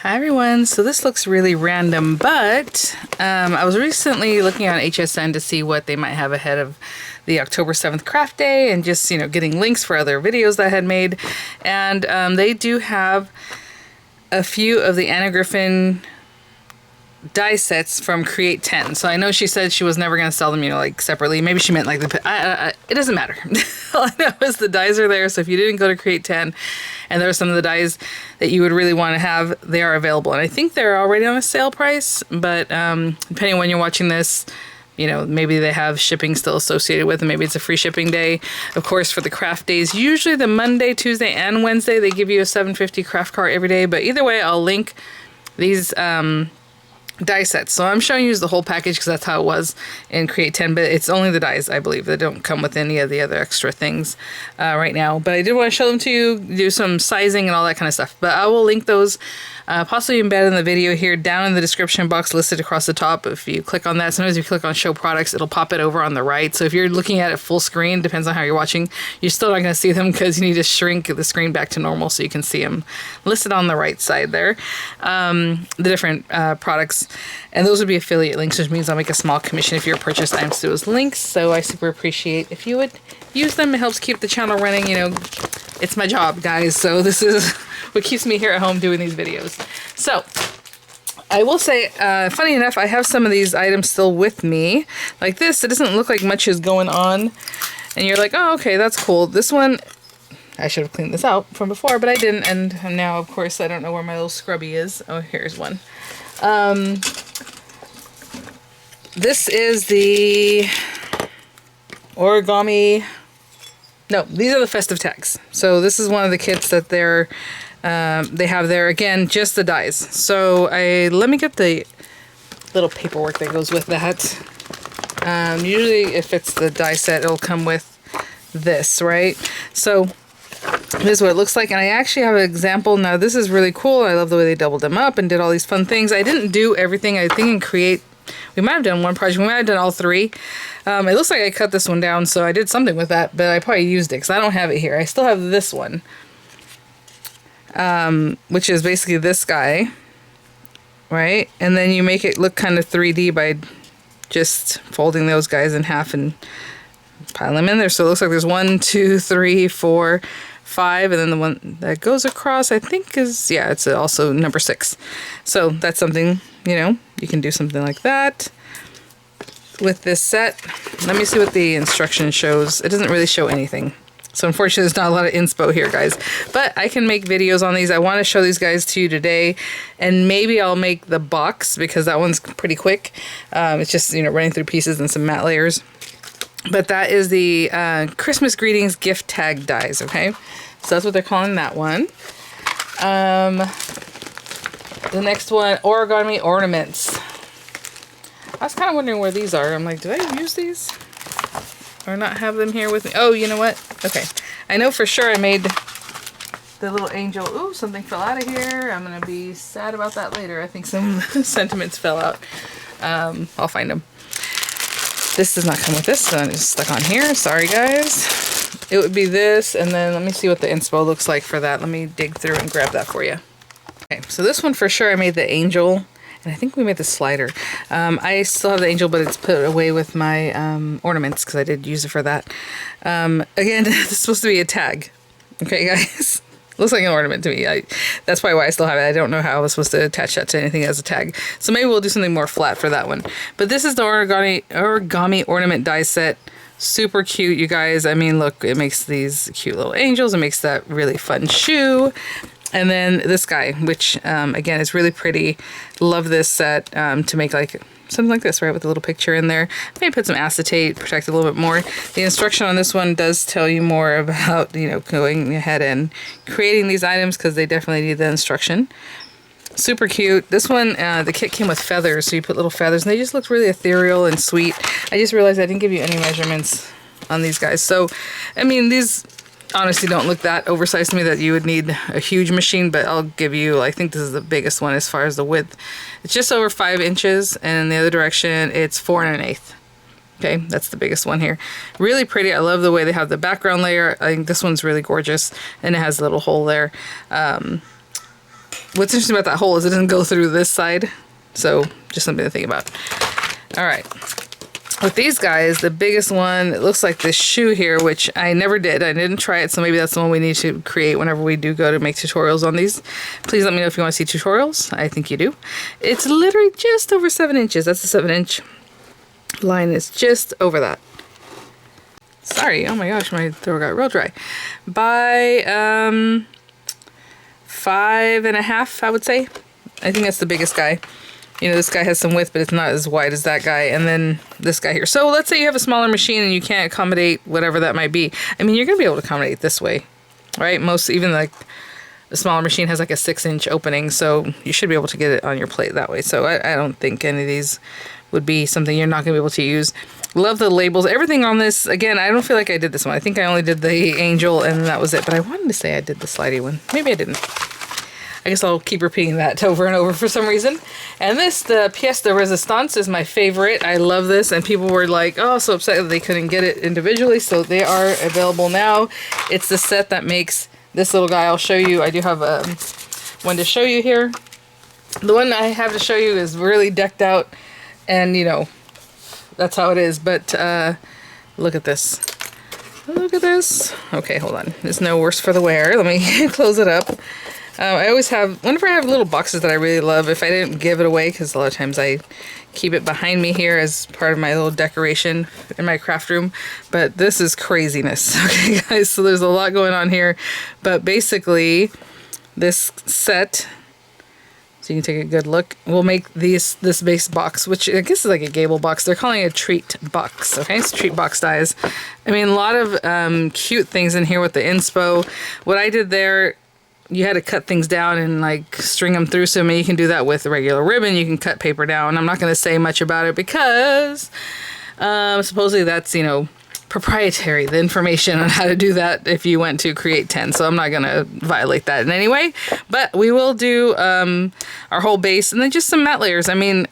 Hi everyone, so this looks really random, but I was recently looking on HSN to see what they might have ahead of the October 7th craft day and just, you know, getting links for other videos that I had made. And they do have a few of the Griffin die sets from Create 10. So I know she said she was never going to sell them, you know, like separately. Maybe she meant like the, it doesn't matter. All I know is the dies are there. So if you didn't go to Create 10 and there are some of the dies that you would really want to have, they are available. And I think they're already on a sale price, but depending on when you're watching this, you know, maybe they have shipping still associated with them. Maybe it's a free shipping day. Of course, for the craft days, usually the Monday, Tuesday, and Wednesday, they give you a $7.50 craft cart every day. But either way, I'll link these die sets. So I'm showing you the whole package because that's how it was in Create 10, but it's only the dies, I believe. They don't come with any of the other extra things right now. But I did want to show them to you, do some sizing and all that kind of stuff. But I will link those possibly embedded in the video here down in the description box listed across the top. If you click on that, sometimes if you click on show products, it'll pop it over on the right. So if you're looking at it full screen, depends on how you're watching, you're still not going to see them because you need to shrink the screen back to normal so you can see them listed on the right side there. The different products. And those would be affiliate links, which means I'll make a small commission if your purchase items to those links. So I super appreciate if you would use them. It helps keep the channel running. You know, it's my job, guys. So this is what keeps me here at home doing these videos. So I will say, funny enough, I have some of these items still with me. Like this, it doesn't look like much is going on. And you're like, oh, okay, that's cool. This one, I should have cleaned this out from before, but I didn't. And now, of course, I don't know where my little scrubby is. Oh, here's one. This is the Origami. No, these are the Festive tags. So this is one of the kits that they have there. Again, just the dies. So let me get the little paperwork that goes with that. Usually if it's the die set, it'll come with this, right? So this is what it looks like, and I actually have an example. Now this is really cool. I love the way they doubled them up and did all these fun things. I didn't do everything. I think in Create, we might have done one project. We might have done all three. It looks like I cut this one down, so I did something with that, but I probably used it because I don't have it here. I still have this one, which is basically this guy, right? And then you make it look kind of 3D by just folding those guys in half and pile them in there. So it looks like there's 1, 2, 3, 4, 5, and then the one that goes across, I think is, yeah, it's also number 6. So that's something, you know, you can do something like that with this set. Let me see what the instruction shows. It doesn't really show anything. So unfortunately, there's not a lot of inspo here, guys. But I can make videos on these. I want to show these guys to you today. And maybe I'll make the box because that one's pretty quick. It's just, you know, running through pieces and some matte layers. But that is the Christmas Greetings gift tag dies, okay? So that's what they're calling that one. The next one, Origami ornaments. I was kind of wondering where these are. I'm like, did I use these? Or not have them here with me? Oh, you know what? Okay. I know for sure I made the little angel. Ooh, something fell out of here. I'm going to be sad about that later. I think some sentiments fell out. I'll find them. This does not come with this, so it's stuck on here. Sorry, guys. It would be this, and then let me see what the inspo looks like for that. Let me dig through and grab that for you. Okay, so this one for sure I made the angel, and I think we made the slider. I still have the angel, but it's put away with my ornaments because I did use it for that. Again, this is supposed to be a tag. Okay, guys? Looks like an ornament to me. That's probably why I still have it. I don't know how I was supposed to attach that to anything as a tag. So maybe we'll do something more flat for that one. But this is the origami ornament die set. Super cute, you guys. I mean, look, it makes these cute little angels. It makes that really fun shoe. And then this guy, which, again, is really pretty. Love this set to make like something like this, right, with a little picture in there. Maybe put some acetate, protect it a little bit more. The instruction on this one does tell you more about, you know, going ahead and creating these items because they definitely need the instruction. Super cute. This one, the kit came with feathers, so you put little feathers, and they just looked really ethereal and sweet. I just realized I didn't give you any measurements on these guys. So, I mean, these honestly don't look that oversized to me that you would need a huge machine, but I'll give you, I think this is the biggest one as far as the width. It's just over 5 inches, and in the other direction it's 4 1/8. Okay, that's the biggest one here. Really pretty. I love the way they have the background layer. I think this one's really gorgeous, and it has a little hole there. what's interesting about that hole is it doesn't go through this side. So just something to think about. All right. With these guys, the biggest one, it looks like this shoe here, which I never did. I didn't try it, so maybe that's the one we need to create whenever we do go to make tutorials on these. Please let me know if you want to see tutorials. I think you do. It's literally just over 7 inches. That's a 7-inch line. Is just over that. Sorry, oh my gosh, my throat got real dry. By 5.5, I would say. I think that's the biggest guy. You know, this guy has some width, but it's not as wide as that guy. And then this guy here. So let's say you have a smaller machine and you can't accommodate whatever that might be. I mean, you're going to be able to accommodate this way, right? Most, even like the smaller machine has like a 6-inch opening. So you should be able to get it on your plate that way. So I don't think any of these would be something you're not going to be able to use. Love the labels. Everything on this, again, I don't feel like I did this one. I think I only did the angel and that was it. But I wanted to say I did the slidey one. Maybe I didn't. I guess I'll keep repeating that over and over for some reason. And this, the pièce de résistance, is my favorite. I love this, and people were like, oh, so upset that they couldn't get it individually, so they are available now. It's the set that makes this little guy. I'll show you. I do have one to show you here. The one I have to show you is really decked out, and, you know, that's how it is. But look at this. Look at this. Okay, hold on. It's no worse for the wear. Let me close it up. I always have, whenever I have little boxes that I really love, if I didn't give it away, because a lot of times I keep it behind me here as part of my little decoration in my craft room, but this is craziness. Okay, guys, so there's a lot going on here, but basically this set, so you can take a good look, we'll make this base box, which I guess is like a gable box. They're calling it a treat box. Okay, it's treat box dies. I mean, a lot of cute things in here with the inspo. What I did there, you had to cut things down and like string them through. So I mean, you can do that with a regular ribbon. You can cut paper down. I'm not going to say much about it because supposedly that's, you know, proprietary, the information on how to do that if you went to Create 10. So I'm not going to violate that in any way. But we will do our whole base and then just some matte layers. I mean,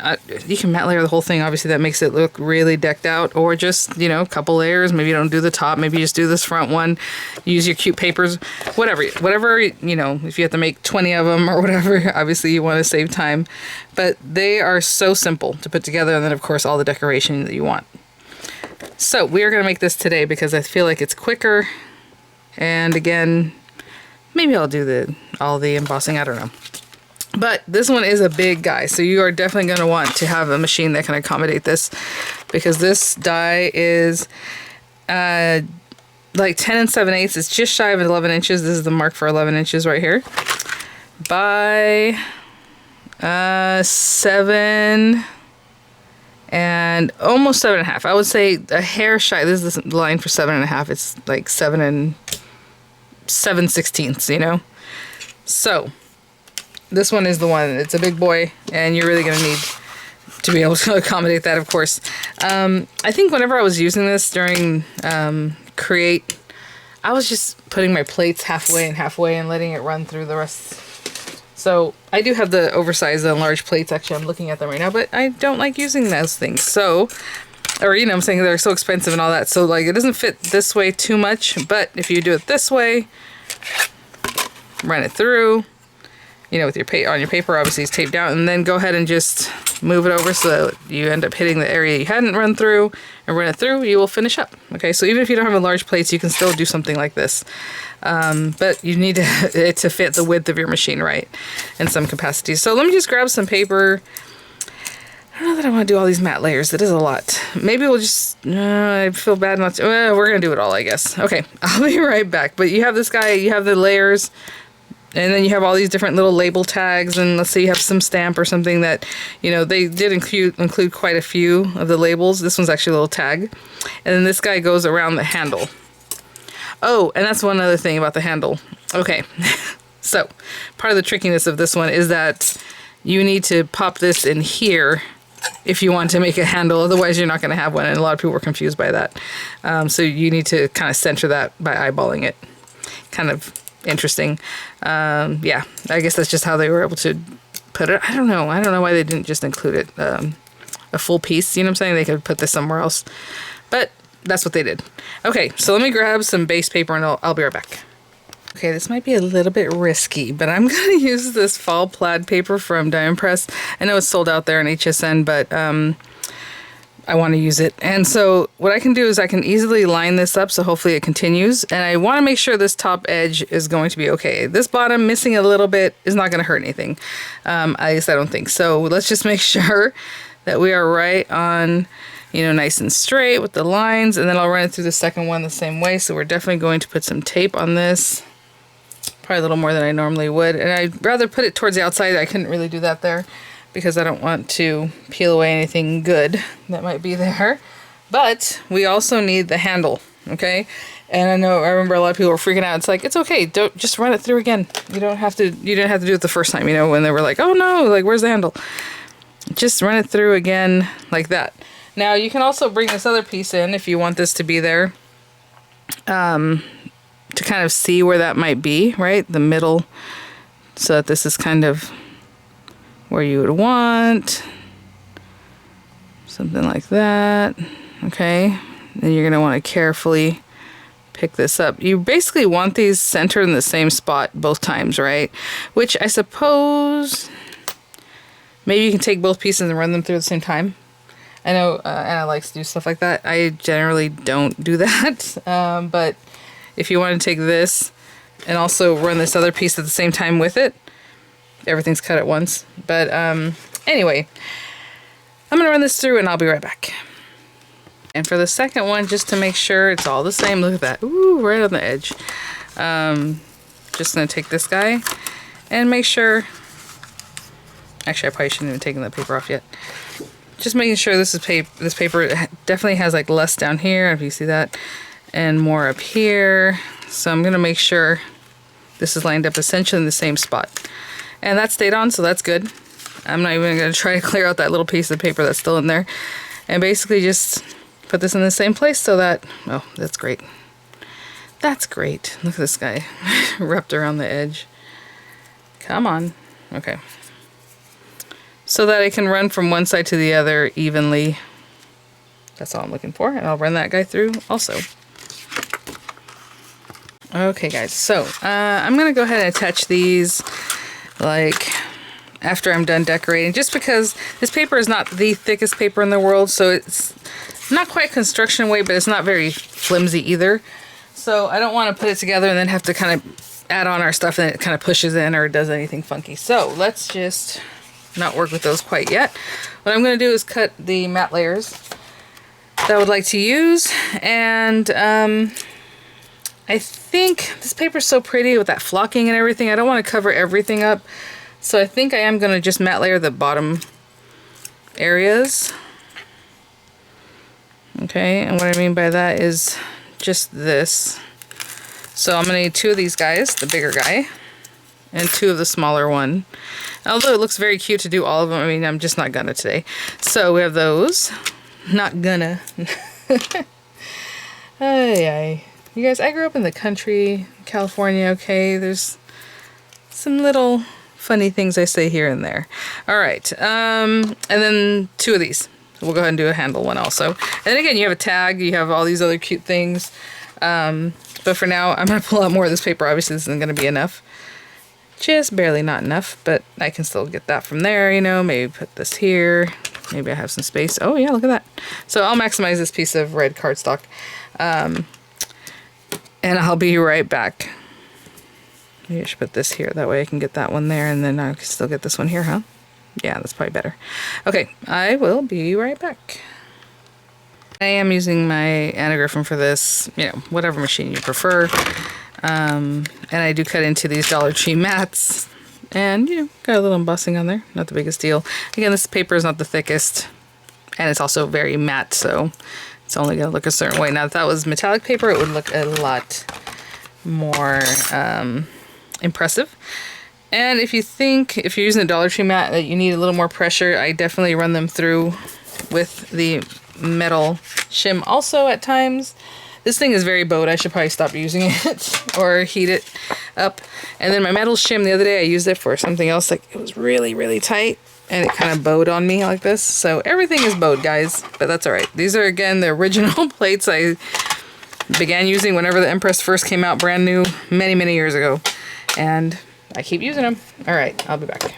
you can matte layer the whole thing. Obviously, that makes it look really decked out. Or just, you know, a couple layers. Maybe you don't do the top. Maybe you just do this front one. Use your cute papers. Whatever, you know, if you have to make 20 of them or whatever, obviously you want to save time. But they are so simple to put together. And then, of course, all the decoration that you want. So we are going to make this today because I feel like it's quicker, and again, maybe I'll do all the embossing, I don't know. But this one is a big guy, so you are definitely going to want to have a machine that can accommodate this, because this die is like 10 7/8. It's just shy of 11 inches. This is the mark for 11 inches right here. By 7 and almost 7.5. I would say a hair shy. This is the line for 7.5. It's like 7 7/16, you know. So this one is the one. It's a big boy, and you're really gonna need to be able to accommodate that, of course. I think whenever I was using this during Create, I was just putting my plates halfway and halfway and letting it run through the rest. So I do have the oversized and large plates. Actually, I'm looking at them right now, but I don't like using those things. So, or, you know, I'm saying they're so expensive and all that. So like, it doesn't fit this way too much, but if you do it this way, run it through, you know, with your on your paper, obviously it's taped down, and then go ahead and just move it over so that you end up hitting the area you hadn't run through, and run it through, you will finish up. Okay, so even if you don't have a large plates, you can still do something like this. But you need it to fit the width of your machine, right, in some capacity. So let me just grab some paper. I don't know that I want to do all these matte layers. It is a lot. Maybe we'll just, I feel bad not to, we're going to do it all, I guess. Okay, I'll be right back. But you have this guy, you have the layers, and then you have all these different little label tags, and let's say you have some stamp or something that, you know, they did include quite a few of the labels. This one's actually a little tag. And then this guy goes around the handle. Oh, and that's one other thing about the handle. Okay, so part of the trickiness of this one is that you need to pop this in here if you want to make a handle. Otherwise, you're not going to have one, and a lot of people were confused by that. So you need to kind of center that by eyeballing it. Kind of interesting. Yeah, I guess that's just how they were able to put it. I don't know why they didn't just include it a full piece. You know what I'm saying? They could put this somewhere else, but that's what they did. Okay, so let me grab some base paper and I'll be right back. Okay, this might be a little bit risky, but I'm going to use this fall plaid paper from Diamond Press. I know it's sold out there in HSN, but I want to use it. And so what I can do is I can easily line this up, so hopefully it continues. And I want to make sure this top edge is going to be okay. This bottom missing a little bit is not going to hurt anything. At least I don't think. So let's just make sure that we are right on, you know, nice and straight with the lines. And then I'll run it through the second one the same way. So we're definitely going to put some tape on this. Probably a little more than I normally would. And I'd rather put it towards the outside. I couldn't really do that there, because I don't want to peel away anything good that might be there. But we also need the handle, okay? And I remember a lot of people were freaking out. It's like, it's okay, don't just run it through again. You didn't have to do it the first time, you know, when they were like, oh no, like where's the handle? Just run it through again like that. Now you can also bring this other piece in if you want this to be there, to kind of see where that might be, right? The middle, so that this is kind of where you would want something like that. Okay, then you're going to want to carefully pick this up. You basically want these centered in the same spot both times, right? Which I suppose maybe you can take both pieces and run them through at the same time. I know Anna likes to do stuff like that. I generally don't do that, but if you want to take this and also run this other piece at the same time with it, everything's cut at once. But anyway, I'm gonna run this through and I'll be right back. And for the second one, just to make sure it's all the same, look at that, ooh, right on the edge. Just gonna take this guy and make sure, actually I probably shouldn't even taken the paper off yet. Just making sure this paper definitely has like less down here, if you see that, and more up here. So I'm gonna make sure this is lined up essentially in the same spot. And that stayed on, so that's good. I'm not even going to try to clear out that little piece of paper that's still in there. And basically just put this in the same place so that, oh, that's great. That's great. Look at this guy wrapped around the edge. Come on. Okay. So that I can run from one side to the other evenly. That's all I'm looking for. And I'll run that guy through also. Okay, guys. So I'm going to go ahead and attach these like after I'm done decorating, just because this paper is not the thickest paper in the world, so it's not quite construction weight, but it's not very flimsy either. So I don't want to put it together and then have to kind of add on our stuff and it kind of pushes in or does anything funky. So let's just not work with those quite yet. What I'm going to do is cut the matte layers that I would like to use. And I think this paper is so pretty with that flocking and everything. I don't want to cover everything up. So I think I am going to just matte layer the bottom areas. Okay, and what I mean by that is just this. So I'm going to need 2 of these guys, the bigger guy, and 2 of the smaller one. Although it looks very cute to do all of them, I mean, I'm just not gonna today. So we have those. Not gonna. Ay, ay. You guys, I grew up in the country, California, okay? There's some little funny things I say here and there. All right, and then 2 of these. So we'll go ahead and do a handle one also. And then again, you have a tag, you have all these other cute things. But for now, I'm gonna pull out more of this paper. Obviously, this isn't gonna be enough. Just barely not enough, but I can still get that from there, you know, maybe put this here. Maybe I have some space. Oh yeah, look at that. So I'll maximize this piece of red cardstock. And I'll be right back. Maybe I should put this here. That way I can get that one there and then I can still get this one here, huh? Yeah, that's probably better. Okay, I will be right back. I am using my Griffin for this, you know, whatever machine you prefer. And I do cut into these Dollar Tree mats. And, you know, got a little embossing on there. Not the biggest deal. Again, this paper is not the thickest. And it's also very matte, so it's only going to look a certain way. Now, if that was metallic paper, it would look a lot more impressive. And if you think, if you're using a Dollar Tree mat, that you need a little more pressure, I definitely run them through with the metal shim also at times. This thing is very bowed. I should probably stop using it or heat it up. And then my metal shim, the other day I used it for something else. Like, it was really, really tight and it kind of bowed on me like this. So everything is bowed, guys, but that's all right. These are, again, the original plates I Began using whenever the Empress first came out brand new many, many years ago. And I keep using them. All right, I'll be back.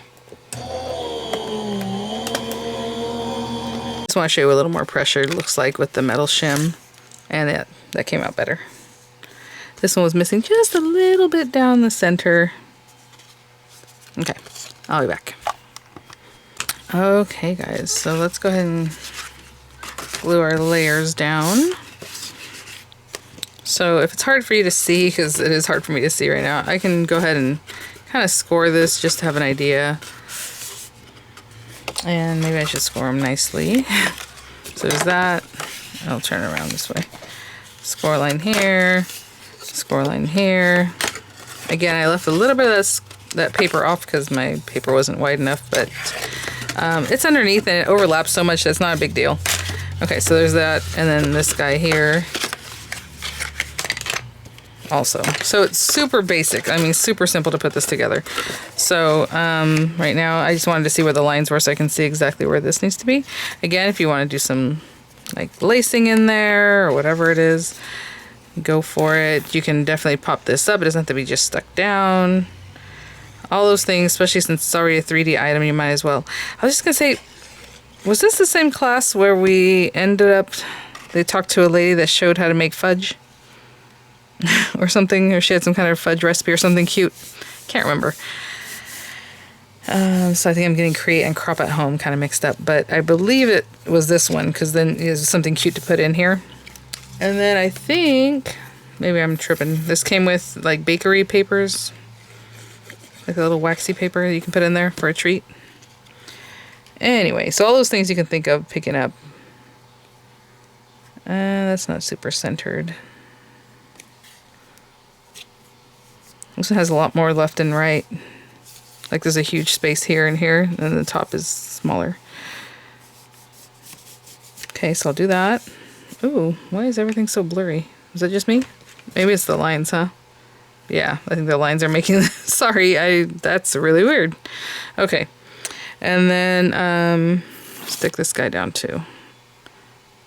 Just want to show you a little more pressure it looks like with the metal shim. And that came out better. This one was missing just a little bit down the center. Okay, I'll be back. Okay guys, so let's go ahead and glue our layers down. So if it's hard for you to see, because it is hard for me to see right now, I can go ahead and kind of score this just to have an idea. And maybe I should score them nicely. So there's that. I'll turn it around this way. Score line here, score line here. Again, I left a little bit of that paper off because my paper wasn't wide enough, but it's underneath and it overlaps so much that's not a big deal. Okay, so there's that, and then this guy here also. So it's super basic. I mean, super simple to put this together. So right now I just wanted to see where the lines were so I can see exactly where this needs to be. Again, if you want to do some like lacing in there or whatever it is, go for it. You can definitely pop this up. It doesn't have to be just stuck down. All those things, especially since it's already a 3D item, you might as well. I was just gonna say, was this the same class where we ended up, they talked to a lady that showed how to make fudge? Or something, or she had some kind of fudge recipe or something cute. Can't remember. So I think I'm getting create and crop at home kind of mixed up, but I believe it was this one because then it was something cute to put in here. And then I think, maybe I'm tripping, this came with like bakery papers, like a little waxy paper you can put in there for a treat. Anyway, so all those things you can think of picking up. That's not super centered. This one has a lot more left and right. Like there's a huge space here and here, and the top is smaller. Okay, so I'll do that. Ooh, why is everything so blurry? Is that just me? Maybe it's the lines, huh? Yeah, I think the lines are making... Sorry, that's really weird. Okay, and then stick this guy down too.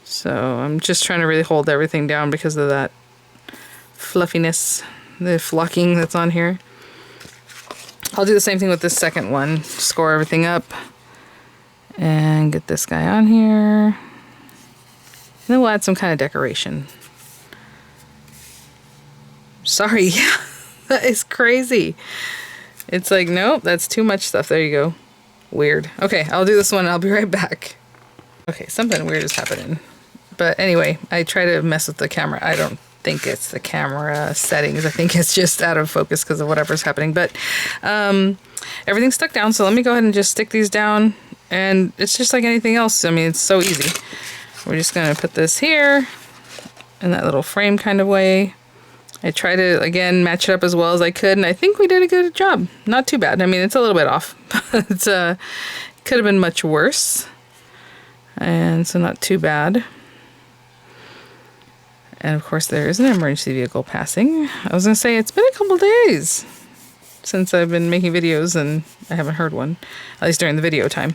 So I'm just trying to really hold everything down because of that fluffiness, the flocking that's on here. I'll do the same thing with this second one. Score everything up and get this guy on here. And then we'll add some kind of decoration. Sorry, that is crazy. It's like, nope, that's too much stuff. There you go. Weird. Okay, I'll do this one. I'll be right back. Okay, something weird is happening. But anyway, I try to mess with the camera. I don't think it's the camera settings. I think it's just out of focus because of whatever's happening. But everything's stuck down. So let me go ahead and just stick these down. And it's just like anything else. I mean, it's so easy. We're just going to put this here in that little frame kind of way. I try to, again, match it up as well as I could. And I think we did a good job. Not too bad. I mean, it's a little bit off. It's could have been much worse. And so not too bad. And of course there is an emergency vehicle passing. I was gonna say it's been a couple days since I've been making videos and I haven't heard one, at least during the video time.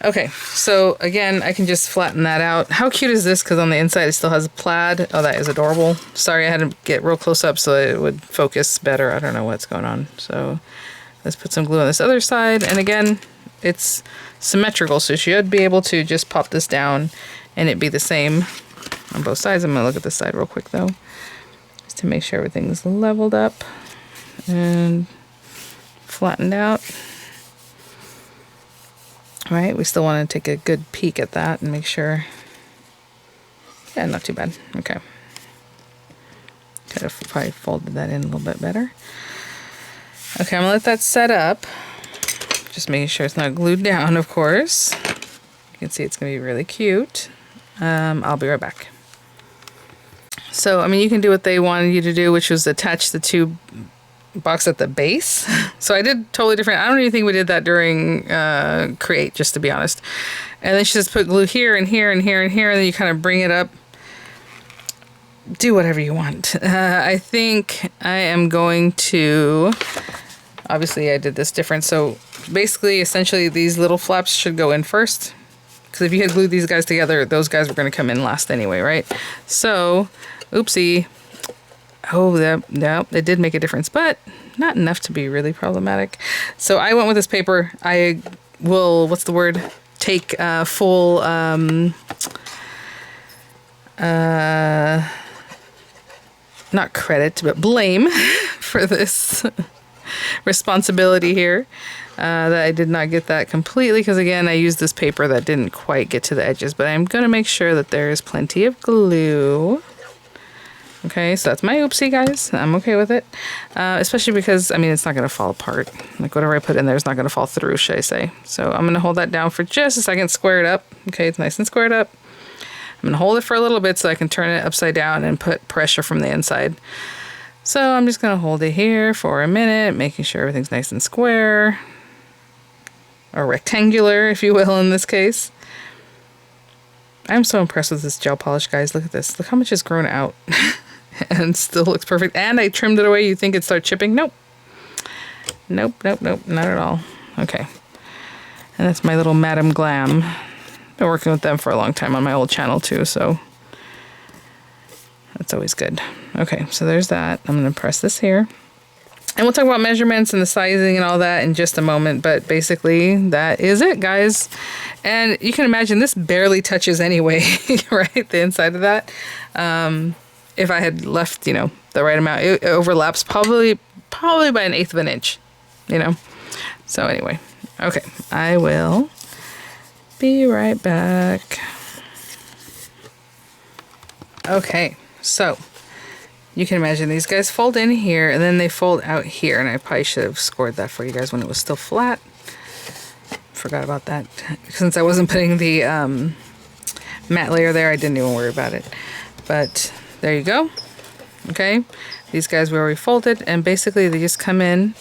Okay, so again, I can just flatten that out. How cute is this? Because on the inside it still has plaid. Oh, that is adorable. Sorry, I had to get real close up so it would focus better. I don't know what's going on. So let's put some glue on this other side. And again, it's symmetrical, so you should be able to just pop this down and it be the same on both sides. I'm gonna look at this side real quick though, just to make sure everything's leveled up and flattened out. All right, we still want to take a good peek at that and make sure. Yeah, not too bad. Okay. Could have probably folded that in a little bit better. Okay, I'm gonna let that set up. Just making sure it's not glued down, of course. You can see it's gonna be really cute. I'll be right back. So, I mean, you can do what they wanted you to do, which was attach the two box at the base. So I did totally different. I don't even think we did that during Create, just to be honest. And then she just put glue here and here and here and here, and then you kind of bring it up. Do whatever you want. I think I am going to, obviously I did this different. So basically, essentially, these little flaps should go in first. Because if you had glued these guys together, those guys were going to come in last anyway, right? So Oopsie. Oh, no, it did make a difference, but not enough to be really problematic. So I went with this paper. I will, what's the word? Take full, not credit, but blame for this responsibility here. That I did not get that completely because, again, I used this paper that didn't quite get to the edges, but I'm going to make sure that there is plenty of glue. Okay, so that's my oopsie, guys. I'm okay with it. Especially because, I mean, it's not going to fall apart. Like, whatever I put in there is not going to fall through, should I say. So I'm going to hold that down for just a second, square it up. Okay, it's nice and squared up. I'm going to hold it for a little bit so I can turn it upside down and put pressure from the inside. So I'm just going to hold it here for a minute, making sure everything's nice and square. Or rectangular, if you will, in this case. I'm so impressed with this gel polish, guys. Look at this. Look how much has grown out. And still looks perfect. And I trimmed it away. You think it'd start chipping? Nope. Nope, nope, nope. Not at all. Okay. And that's my little Madam Glam. Been working with them for a long time on my old channel too, so that's always good. Okay, so there's that. I'm going to press this here. And we'll talk about measurements and the sizing and all that in just a moment, but basically that is it, guys. And you can imagine this barely touches anyway, right? The inside of that. If I had left, you know, the right amount, it overlaps probably by 1/8 of an inch, you know? So anyway, okay, I will be right back. Okay, so you can imagine these guys fold in here and then they fold out here, and I probably should have scored that for you guys when it was still flat. Forgot about that. Since I wasn't putting the matte layer there, I didn't even worry about it. But there you go. Okay, these guys were already folded, and basically they just come in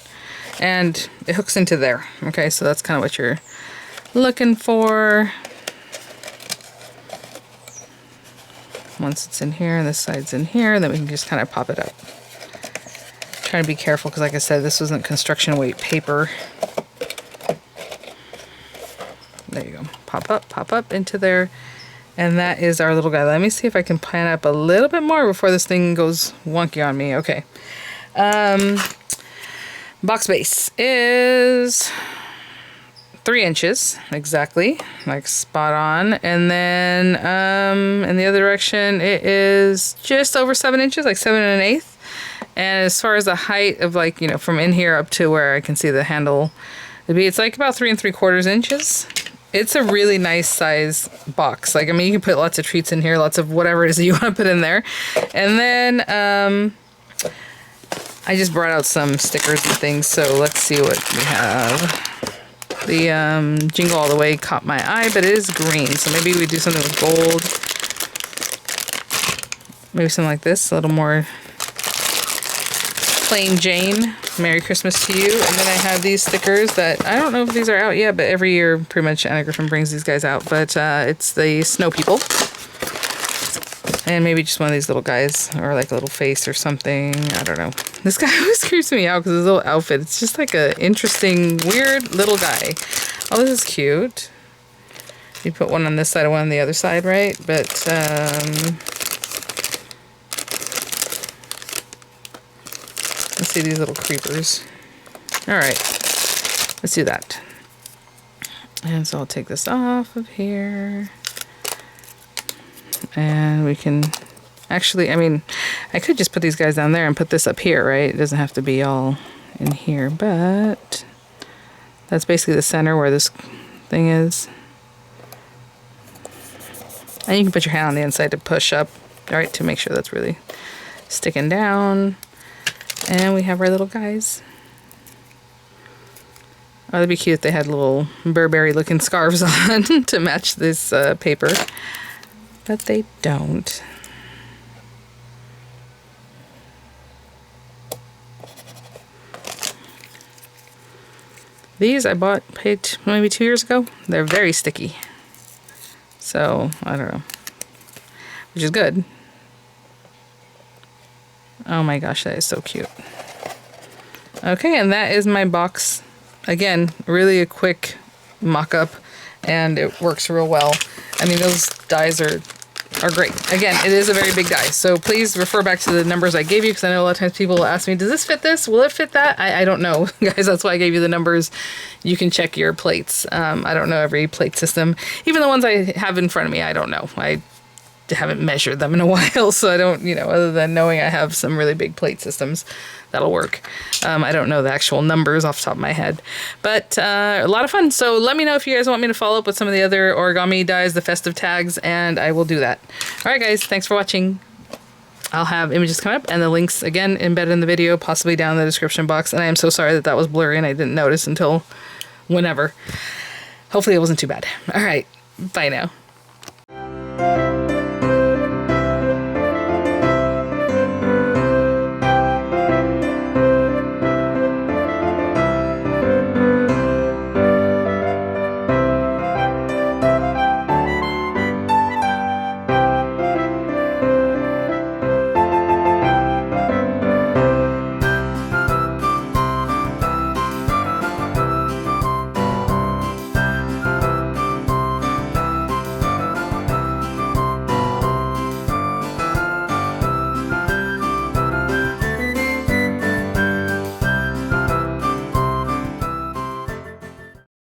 and it hooks into there. Okay, so that's kind of what you're looking for. Once it's in here and this side's in here, then we can just kind of pop it up. Trying to be careful because, like I said, this wasn't construction weight paper. There you go. Pop up into there. And that is our little guy. Let me see if I can pan up a little bit more before this thing goes wonky on me. Okay. Box base is 3 inches exactly, like spot on. And then in the other direction it is just over 7 inches, like 7 1/8. And as far as the height of, like, you know, from in here up to where I can see the handle, it's like about 3 3/4 inches. It's a really nice size box. Like, I mean, you can put lots of treats in here, lots of whatever it is that you want to put in there. And then I just brought out some stickers and things, so let's see what we have. The Jingle All the Way caught my eye, but it is green, so maybe we do something with gold. Maybe something like this, a little more plain Jane. Merry Christmas to you. And then I have these stickers that I don't know if these are out yet, but every year pretty much Anna Griffin brings these guys out. But it's the snow people. And maybe just one of these little guys, or like a little face or something. I don't know. This guy always creeps me out because his little outfit, it's just like a interesting, weird little guy. Oh, this is cute. You put one on this side and one on the other side, right? But let's see these little creepers. All right, let's do that. And so I'll take this off of here. And we can actually, I mean, I could just put these guys down there and put this up here, right? It doesn't have to be all in here, but that's basically the center where this thing is. And you can put your hand on the inside to push up, right, to make sure that's really sticking down. And we have our little guys. Oh, that'd be cute if they had little Burberry looking scarves on to match this paper. But they don't. These I paid maybe 2 years ago. They're very sticky. So, I don't know. Which is good. Oh my gosh, that is so cute. Okay, and that is my box. Again, really a quick mock-up, and it works real well. I mean, those dies are are great. Again, it is a very big die, so please refer back to the numbers I gave you, because I know a lot of times people will ask me, does this fit this? Will it fit that? I don't know, guys. That's why I gave you the numbers. You can check your plates. I don't know every plate system. Even the ones I have in front of me, I don't know. I haven't measured them in a while, so I don't, other than knowing I have some really big plate systems that'll work. I don't know the actual numbers off the top of my head, but a lot of fun. So let me know if you guys want me to follow up with some of the other origami dies, the festive tags, and I will do that. All right, guys, thanks for watching. I'll have images come up and the links again embedded in the video, possibly down in the description box. And I am so sorry that was blurry and I didn't notice until whenever. Hopefully it wasn't too bad. All right, bye now.